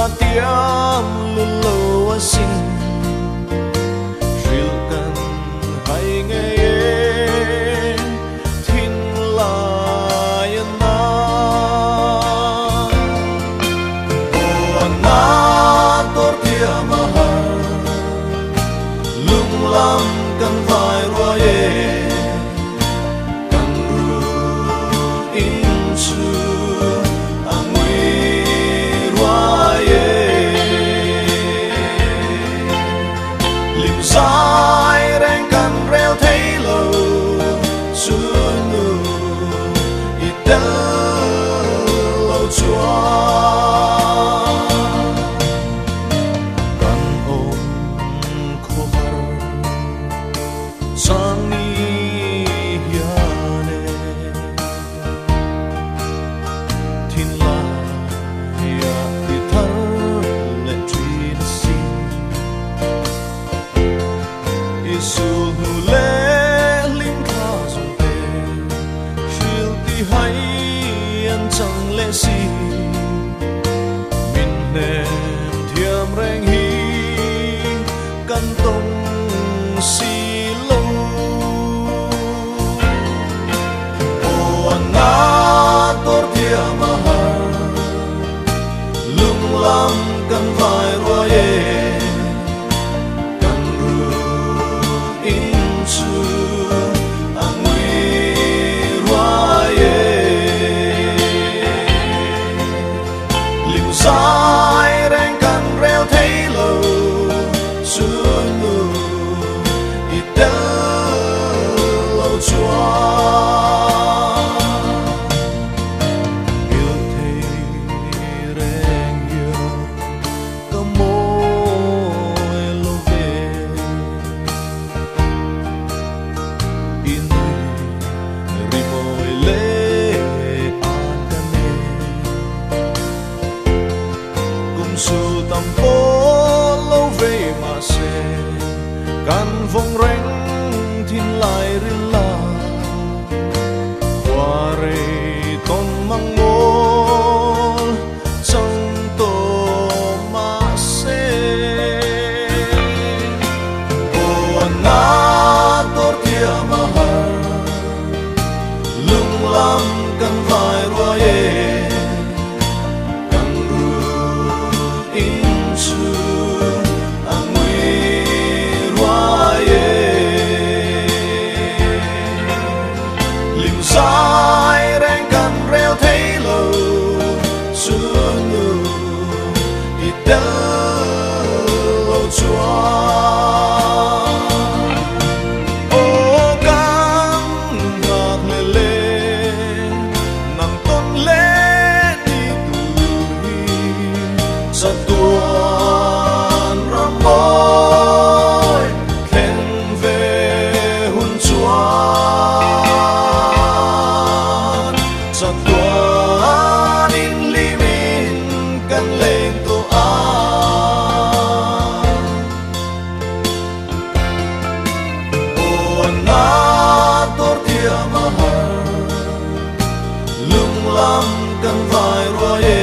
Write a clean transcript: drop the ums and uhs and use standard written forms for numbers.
la tiam lu lo asin ril kan hai nghe thin la na o na tor tia mahar lung lam kan vai roye kan ru in su sai rèn cần reo thấy lâu xuân nụ ít đỡ lâu chúa cần ôm khô khăn sang ni hiane thiên la ya đi thở lệ truy xin Isu le lim kha zon te shil ti hai an chang le si min nem thiam reng hi kan tong si lo o na tor tia mahar lung lam kan vai roye sai rèn cần reo thấy lâu xuân nụ ít đỡ lâu chúa yêu thấy rèn yêu có môi lâu về in ri môi lê su tâm phố lâu về mà sẽ căn vòng rèn thiên lại rin la qua rê tôn mang ngô trong tô mà sẽ ô na tor tia mahar lung lam căn vai roye sai rèn cần reo thấy lâu xuân nụ ít đỡ lâu chúa ô căng ngạc lê lê nằm tôn lê đi tuổi giật tuôn rắm môi khen về hôn chúa Tuhan in limin kan leng tuan o na tor tia mahar lung lam kan vai roye